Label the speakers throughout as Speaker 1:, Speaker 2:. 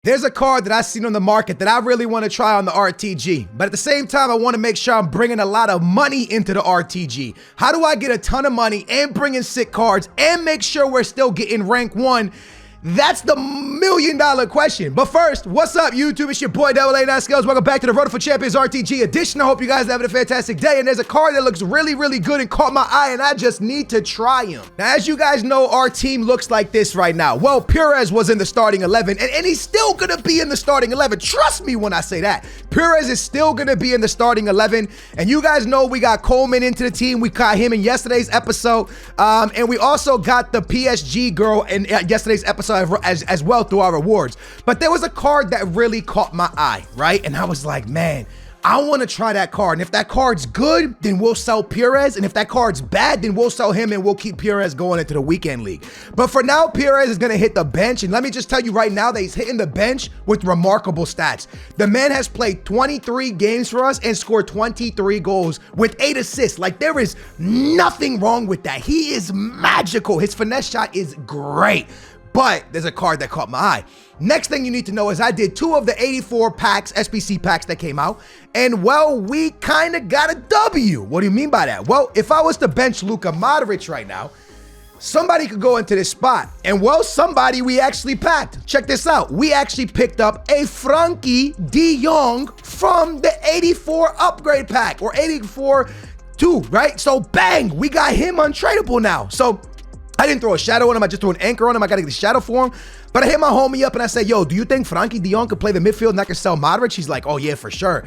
Speaker 1: There's a card that I've seen on the market that I really want to try on the RTG, but at the same time, I want to make sure I'm bringing a lot of money into the RTG. How do I get a ton of money and bring in sick cards and make sure we're still getting rank 1? That's the million-dollar question. But first, what's up, YouTube? It's your boy, Double A9 Skills. Welcome back to the Road for Champions RTG edition. I hope you guys are having a fantastic day. And there's a card that looks really, really good and caught my eye, and I just need to try him. Now, as you guys know, our team looks like this right now. Well, Perez was in the starting 11, and he's still going to be in the starting 11. Trust me when I say that. Perez is still going to be in the starting 11. And you guys know we got Coleman into the team. We caught him in yesterday's episode. And we also got the PSG girl in yesterday's episode as well through our rewards. But there was a card that really caught my eye, right? And I was like, man, I want to try that card. And if that card's good, then we'll sell Perez. And if that card's bad, then we'll sell him and we'll keep Perez going into the weekend league. But for now, Perez is going to hit the bench. And let me just tell you right now that he's hitting the bench with remarkable stats. The man has played 23 games for us and scored 23 goals with 8 assists. Like, there is nothing wrong with that. He is magical. His finesse shot is great. But there's a card that caught my eye. Next thing you need to know is I did 2 of the 84 packs, SBC packs that came out. And, well, we kind of got a W. What do you mean by that? Well, if I was to bench Luka Modric right now, somebody could go into this spot. And, well, somebody we actually packed. Check this out. We actually picked up a Frankie de Jong from the 84 upgrade pack, or 84-2, right? So, bang, we got him untradeable now. So, I didn't throw a shadow on him. I just threw an anchor on him. I got to get the shadow for him. But I hit my homie up and I said, yo, do you think Frankie de Jong could play the midfield and I could sell Modric? He's like, oh, yeah, for sure.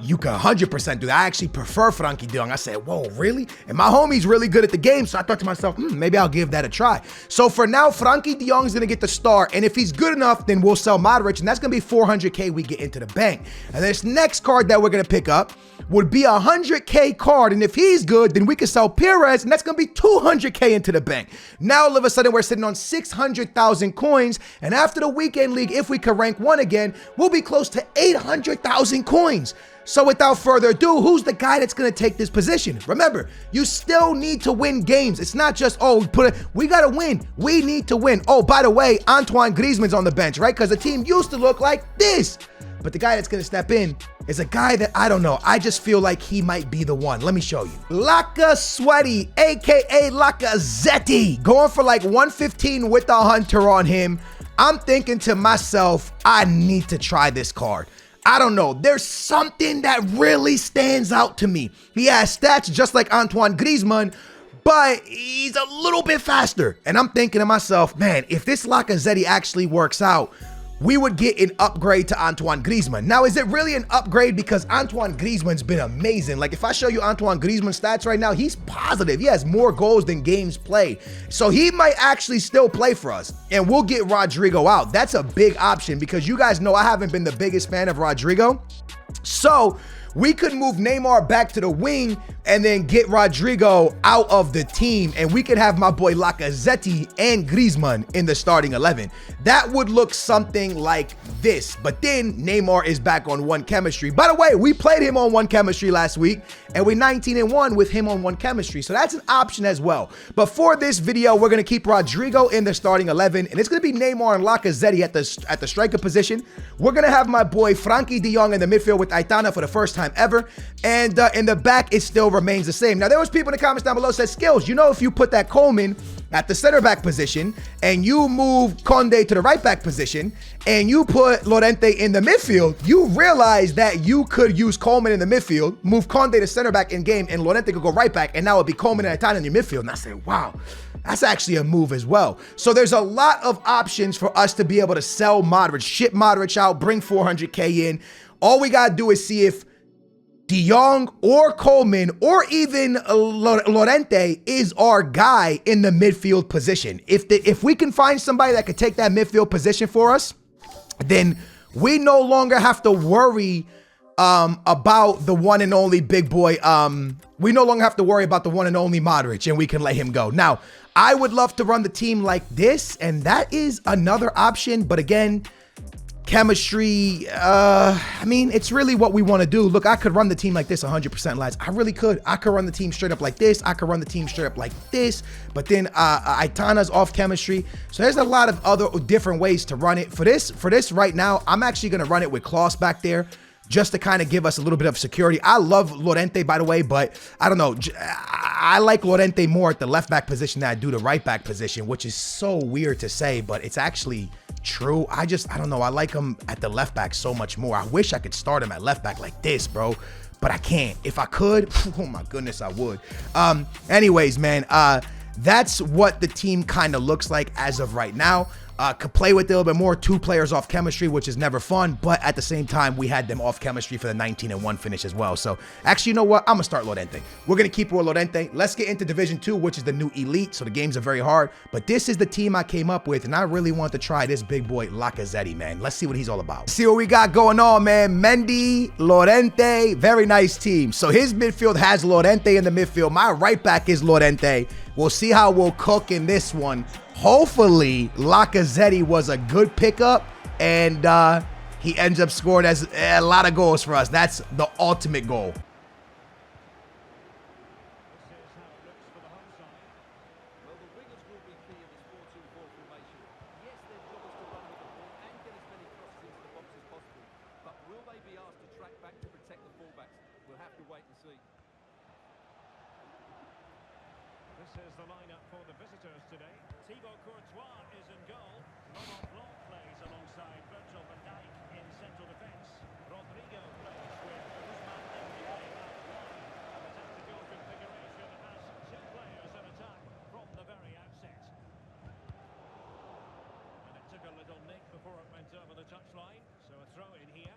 Speaker 1: You can 100% do that. I actually prefer Frankie de Jong. I said, whoa, really? And my homie's really good at the game. So I thought to myself, maybe I'll give that a try. So for now, Frankie de Jong's going to get the start. And if he's good enough, then we'll sell Modric. And that's going to be 400K we get into the bank. And this next card that we're going to pick up would be a 100K card. And if he's good, then we can sell Perez. And that's going to be 200K into the bank. Now, all of a sudden, we're sitting on 600,000 coins. And after the weekend league, if we can rank 1 again, we'll be close to 800,000 coins. So without further ado, who's the guy that's going to take this position? Remember, you still need to win games. It's not just, oh, we got to win. We need to win. Oh, by the way, Antoine Griezmann's on the bench, right? Because the team used to look like this. But the guy that's going to step in is a guy that, I don't know, I just feel like he might be the one. Let me show you. Laka Sweaty, a.k.a. Lacazette, going for like 115 with the Hunter on him. I'm thinking to myself, I need to try this card. I don't know. There's something that really stands out to me. He has stats just like Antoine Griezmann, but he's a little bit faster. And I'm thinking to myself, man, if this Lacazette actually works out, we would get an upgrade to Antoine Griezmann. Now, is it really an upgrade? Because Antoine Griezmann's been amazing. Like, if I show you Antoine Griezmann's stats right now, he's positive. He has more goals than games played. So he might actually still play for us. And we'll get Rodrigo out. That's a big option because you guys know I haven't been the biggest fan of Rodrigo. So we could move Neymar back to the wing and then get Rodrigo out of the team. And we could have my boy Lacazette and Griezmann in the starting 11. That would look something like this. But then Neymar is back on 1 chemistry. By the way, we played him on 1 chemistry last week. And we're 19-1 with him on 1 chemistry. So that's an option as well. But for this video, we're going to keep Rodrigo in the starting 11. And it's going to be Neymar and Lacazette at the striker position. We're going to have my boy Frankie de Jong in the midfield with Aitana for the first time ever. And in the back, it still remains the same. Now, there was people in the comments down below said, Skills, you know, if you put that Coleman at the center back position and you move Conde to the right back position and you put Llorente in the midfield, you realize that you could use Coleman in the midfield, move Conde to center back in game, and Llorente could go right back, and now it'd be Coleman and Aitana in your midfield. And I said, wow, that's actually a move as well. So there's a lot of options for us to be able to sell Modric, ship Modric out, bring 400K in. All we got to do is see if de Jong or Coleman or even Llorente is our guy in the midfield position. If we can find somebody that could take that midfield position for us, then we no longer have to worry about the one and only big boy. We no longer have to worry about the one and only Modric, and we can let him go. Now, I would love to run the team like this, and that is another option. But again, chemistry, I mean, it's really what we want to do. Look, I could run the team like this 100%, lads. I really could. I could run the team straight up like this. I could run the team straight up like this. But then Aitana's off chemistry. So there's a lot of other different ways to run it. For this right now, I'm actually going to run it with Klaus back there, just to kind of give us a little bit of security. I love Llorente, by the way, but I don't know. I like Llorente more at the left back position than I do the right back position, which is so weird to say, but it's actually true. I don't know. I like him at the left back so much more. I wish I could start him at left back like this, bro, but I can't. If I could, oh my goodness, I would. Anyways, man, that's what the team kind of looks like as of right now. Could play with a little bit more, 2 players off chemistry, which is never fun, but at the same time, we had them off chemistry for the 19-1 finish as well. So actually, you know what? I'm gonna start Llorente. We're gonna keep with Llorente. Let's get into Division 2, which is the new Elite, so the games are very hard, but this is the team I came up with, and I really want to try this big boy Lacazette, man. Let's see what he's all about. See what we got going on, man. Mendy, Llorente, very nice team. So his midfield has Llorente in the midfield. My right back is Llorente. We'll see how we'll cook in this one. Hopefully, Lacazette was a good pickup, and he ends up scoring as a lot of goals for us. That's the ultimate goal.
Speaker 2: This is the lineup for the visitors today. Thibaut Courtois is in goal. Laurent Blanc plays alongside Virgil van Dijk in central defence. Rodrigo plays with Ousmane Dembélé out wide. And the tactical configuration has 2 players in attack from the very outset. And it took a little nick before it went over the touchline. So a throw in here.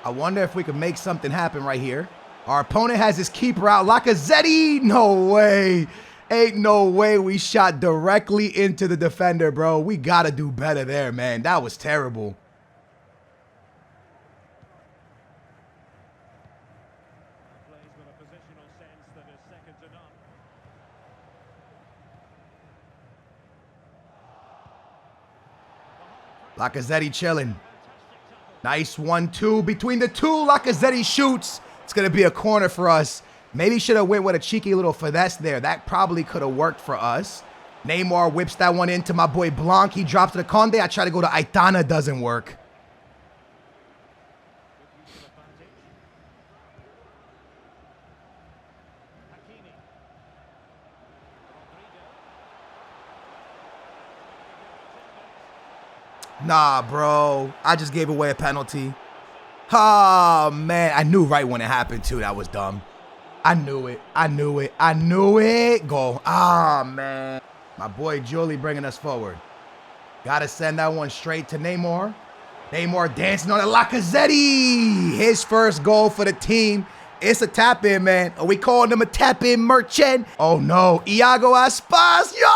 Speaker 1: I wonder if we could make something happen right here. Our opponent has his keeper out. Lacazette, no way. Ain't no way we shot directly into the defender, bro. We got to do better there, man. That was terrible.
Speaker 2: Plays with a positional sense that is second to none.
Speaker 1: Lacazette chilling. Nice 1-2 between the two. Lacazette shoots. It's going to be a corner for us. Maybe should have went with a cheeky little finesse there. That probably could have worked for us. Neymar whips that one into my boy Blanc. He drops to the Conde. I try to go to Aitana. Doesn't work. Nah, bro. I just gave away a penalty. Oh, man. I knew right when it happened, too. That was dumb. I knew it. I knew it. I knew it. Goal. Ah, man. My boy Julie bringing us forward. Got to send that one straight to Neymar. Neymar dancing on the Lacazette. His first goal for the team. It's a tap-in, man. Are we calling him a tap-in merchant? Oh, no. Iago Aspas. Yo!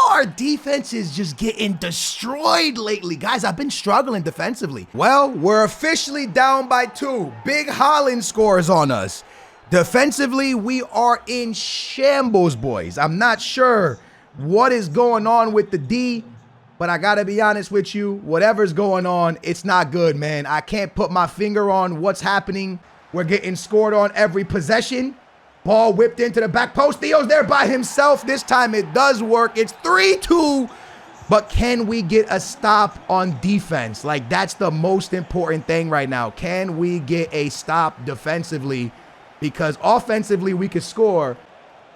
Speaker 1: Our defense is just getting destroyed lately. Guys, I've been struggling defensively. Well, we're officially down by 2. Big Holland scores on us. Defensively, we are in shambles, boys. I'm not sure what is going on with the D, but I got to be honest with you. Whatever's going on, it's not good, man. I can't put my finger on what's happening. We're getting scored on every possession. Ball whipped into the back post. Theo's there by himself. This time it does work. It's 3-2. But can we get a stop on defense? Like, that's the most important thing right now. Can we get a stop defensively? Because offensively, we could score.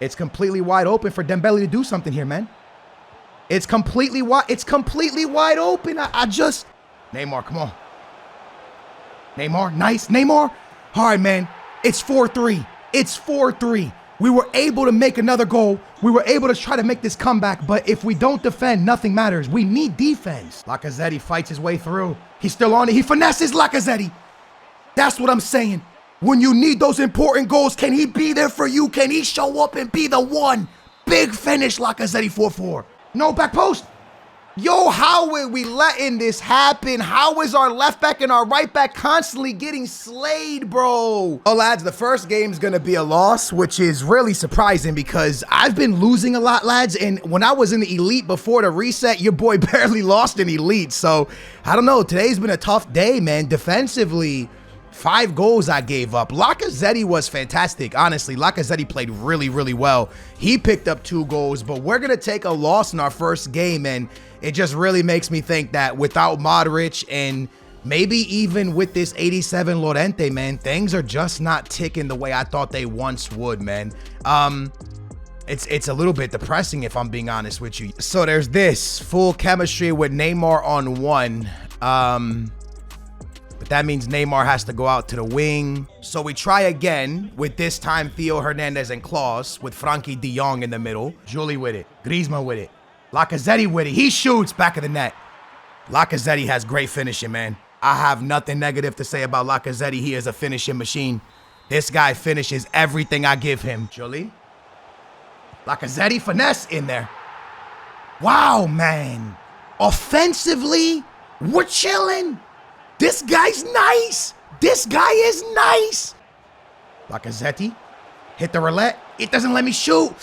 Speaker 1: It's completely wide open for Dembele to do something here, man. It's completely wide. It's completely wide open. I just... Neymar, come on. Neymar, nice. Neymar. All right, man. It's 4-3. It's 4-3. We were able to make another goal. We were able to try to make this comeback, but if we don't defend, nothing matters. We need defense. Lacazette fights his way through. He's still on it. He finesses Lacazette. That's what I'm saying. When you need those important goals, can he be there for you? Can he show up and be the one? Big finish, Lacazette 4-4. No, back post. Yo, how are we letting this happen? How is our left back and our right back constantly getting slayed, bro? Oh, lads, the first game's gonna be a loss, which is really surprising because I've been losing a lot, lads. And when I was in the Elite before the reset, your boy barely lost in Elite. So, I don't know. Today's been a tough day, man. Defensively, 5 goals I gave up. Lacazette was fantastic. Honestly, Lacazette played really, really well. He picked up 2 goals, but we're going to take a loss in our first game, and it just really makes me think that without Modric and maybe even with this 87 Llorente, man, things are just not ticking the way I thought they once would, man. It's a little bit depressing if I'm being honest with you. So there's this full chemistry with Neymar on 1. But that means Neymar has to go out to the wing. So we try again with this time Theo Hernandez and Klaus with Frankie de Jong in the middle. Juli with it. Griezmann with it. Lacazette with it. He shoots back of the net. Lacazette has great finishing, man. I have nothing negative to say about Lacazette. He is a finishing machine. This guy finishes everything I give him. Juli. Lacazette finesse in there. Wow, man. Offensively, we're chilling. This guy's nice. This guy is nice. Lacazette hit the roulette. It doesn't let me shoot.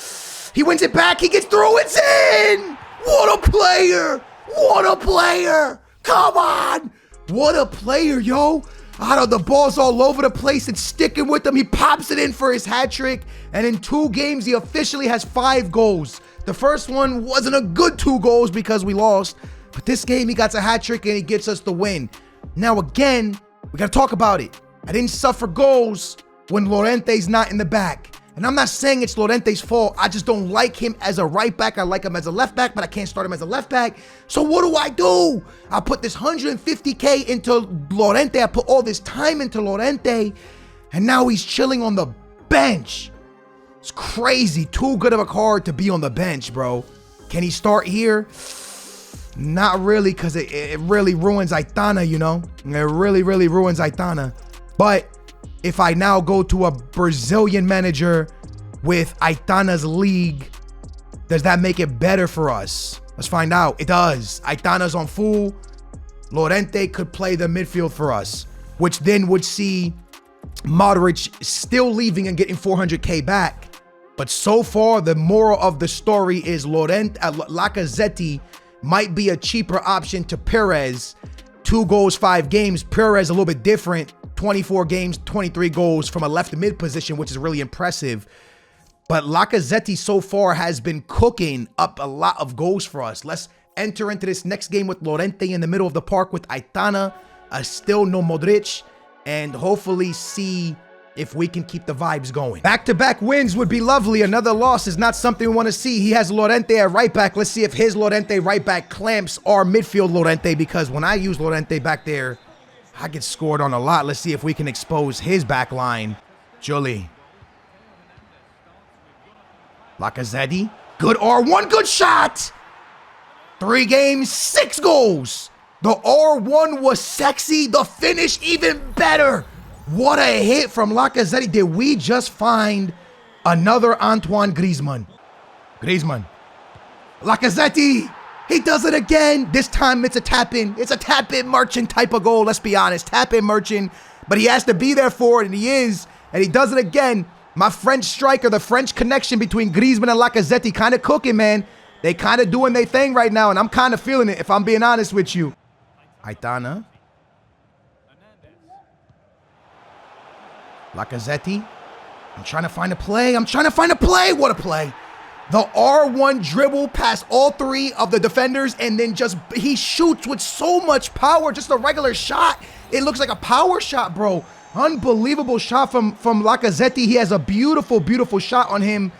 Speaker 1: He wins it back. He gets through. It's in. What a player. What a player. Come on. What a player, yo. Out of the ball's all over the place and sticking with him. He pops it in for his hat trick. And in 2 games, he officially has 5 goals. The first one wasn't a good 2 goals because we lost. But this game, he got a hat trick and he gets us the win. Now, again, we got to talk about it. I didn't suffer goals when Llorente's not in the back. And I'm not saying it's Llorente's fault. I just don't like him as a right back. I like him as a left back, but I can't start him as a left back. So what do? I put this 150K into Llorente. I put all this time into Llorente. And now he's chilling on the bench. It's crazy. Too good of a card to be on the bench, bro. Can he start here? Not really, because it really ruins Aitana, you know? It really, really ruins Aitana. But if I now go to a Brazilian manager with Aitana's league, does that make it better for us? Let's find out. It does. Aitana's on full. Llorente could play the midfield for us, which then would see Modric still leaving and getting 400K back. But so far, the moral of the story is Lacazette might be a cheaper option to Perez. 2 goals, 5 games. Perez a little bit different. 24 games, 23 goals from a left mid position, which is really impressive. But Lacazette so far has been cooking up a lot of goals for us. Let's enter into this next game with Llorente in the middle of the park with Aitana, still no Modric, and hopefully see if we can keep the vibes going. Back-to-back wins would be lovely. Another loss is not something we want to see. He has Llorente at right back. Let's see if his Llorente right back clamps our midfield Llorente, because when I use Llorente back there, I get scored on a lot. Let's see if we can expose his back line. Juli. Lacazette. Good R1. Good shot. 3 games, 6 goals. The R1 was sexy. The finish even better. What a hit from Lacazette. Did we just find another Antoine Griezmann? Griezmann. Lacazette. He does it again. This time it's a tap-in. It's a tap-in merchant type of goal. Let's be honest. Tap-in merchant. But he has to be there for it, and he is. And he does it again. My French striker, the French connection between Griezmann and Lacazette kind of cooking, man. They kind of doing their thing right now, and I'm kind of feeling it, if I'm being honest with you. Aitana. Lacazette. I'm trying to find a play. What a play. The R1 dribble past all 3 of the defenders, and then just he shoots with so much power. Just a regular shot. It looks like a power shot, bro. Unbelievable shot from Lacazette. He has a beautiful, beautiful shot on him.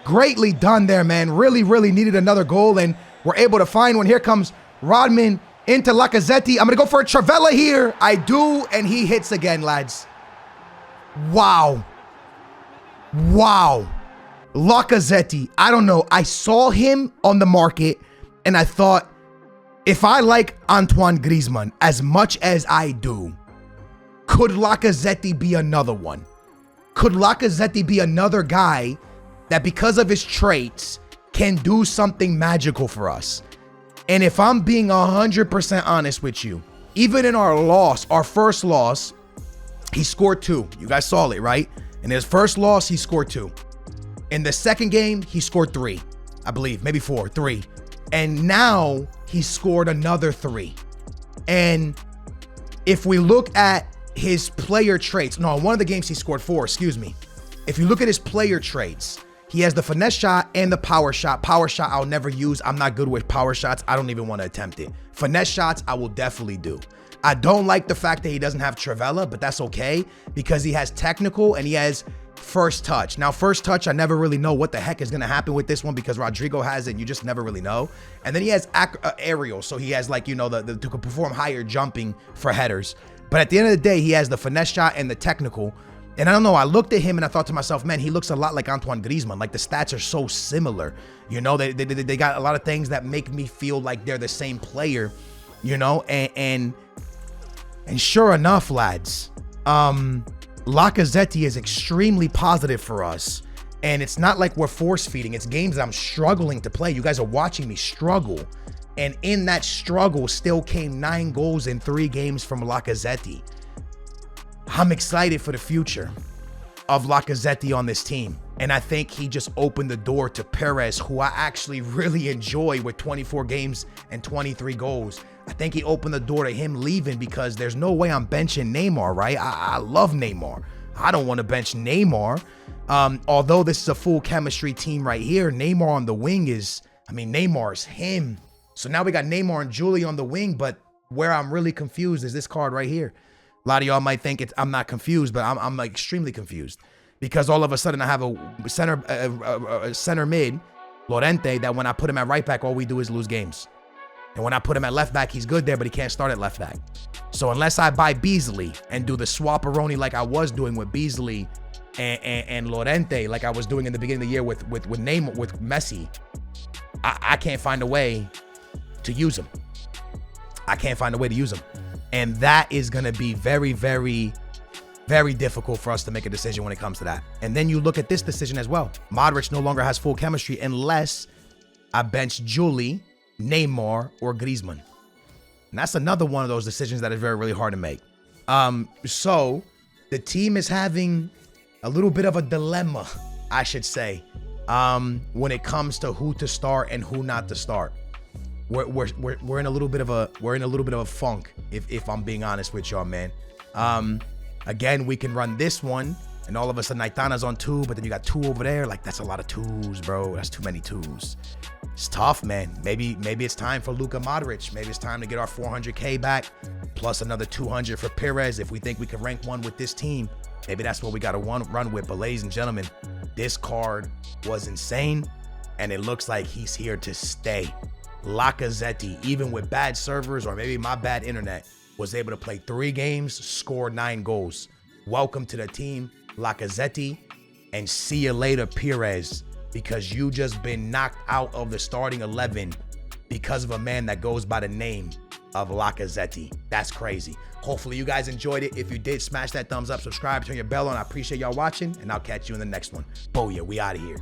Speaker 1: Greatly done there, man. Really, really needed another goal, and we're able to find one. Here comes Rodman into Lacazette. I'm going to go for a Travella here. I do, and he hits again, lads. Wow. Wow. Lacazette, I don't know. I saw him on the market, and I thought, if I like Antoine Griezmann as much as I do, could Lacazette be another one? Could Lacazette be another guy that, because of his traits, can do something magical for us? And if I'm being 100% honest with you, even in our first loss, he scored 2. You guys saw it, right? In his first loss, he scored 2. In the second game, he scored 3. I believe, maybe 4, 3. And now he scored another 3. And if we look at his player traits, no, one of the games he scored 4, excuse me. If you look at his player traits, he has the finesse shot and the power shot. Power shot I'll never use. I'm not good with power shots. I don't even want to attempt it. Finesse shots I will definitely do. I don't like the fact that he doesn't have Trivela, but that's okay because he has technical and he has first touch. Now, first touch, I never really know what the heck is going to happen with this one because Rodrigo has it. You just never really know. And then he has aerial. So he has like, you know, to perform higher jumping for headers. But at the end of the day, he has the finesse shot and the technical. And I don't know, I looked at him and I thought to myself, man, he looks a lot like Antoine Griezmann. Like the stats are so similar. You know, they got a lot of things that make me feel like they're the same player, you know, and sure enough, lads, Lacazette is extremely positive for us. And it's not like we're force feeding. It's games that I'm struggling to play. You guys are watching me struggle. And in that struggle still came 9 goals in 3 games from Lacazette. I'm excited for the future of Lacazette on this team. And I think he just opened the door to Perez, who I actually really enjoy with 24 games and 23 goals. I think he opened the door to him leaving because there's no way I'm benching Neymar, right? I love Neymar. I don't want to bench Neymar. Although this is a full chemistry team right here, Neymar on the wing is, I mean, Neymar's him. So now we got Neymar and Julie on the wing, but where I'm really confused is this card right here. A lot of y'all might think I'm not confused, but I'm like extremely confused because all of a sudden I have a center mid, Llorente, that when I put him at right back, all we do is lose games. And when I put him at left back, he's good there, but he can't start at left back. So unless I buy Beasley and do the swap-a-roni like I was doing with Beasley and Llorente, like I was doing in the beginning of the year with Neymar, with Messi, I can't find a way to use him. I can't find a way to use him. And that is going to be very, very, very difficult for us to make a decision when it comes to that. And then you look at this decision as well. Modric no longer has full chemistry unless I bench Julie, Neymar, or Griezmann. And that's another one of those decisions that is very, really hard to make. So the team is having a little bit of a dilemma, I should say, when it comes to who to start and who not to start. We're in a little bit of a funk, if I'm being honest with y'all, man. Again, we can run this one, and all of a sudden Aitana's on 2, but then you got 2 over there. Like that's a lot of 2s, bro. That's too many 2s. It's tough, man. Maybe it's time for Luka Modric. Maybe it's time to get our 400K back, plus another 200 for Perez. If we think we can rank 1 with this team, maybe that's what we got to run with. But ladies and gentlemen, this card was insane, and it looks like he's here to stay. Lacazette, even with bad servers or maybe my bad internet, was able to play 3 games, score 9 goals. Welcome to the team, Lacazette, and see you later, Perez, because you just been knocked out of the starting 11 because of a man that goes by the name of Lacazette. That's crazy. Hopefully you guys enjoyed it. If you did, smash that thumbs up, subscribe, turn your bell on. I appreciate y'all watching, and I'll catch you in the next one. Booyah, we out of here.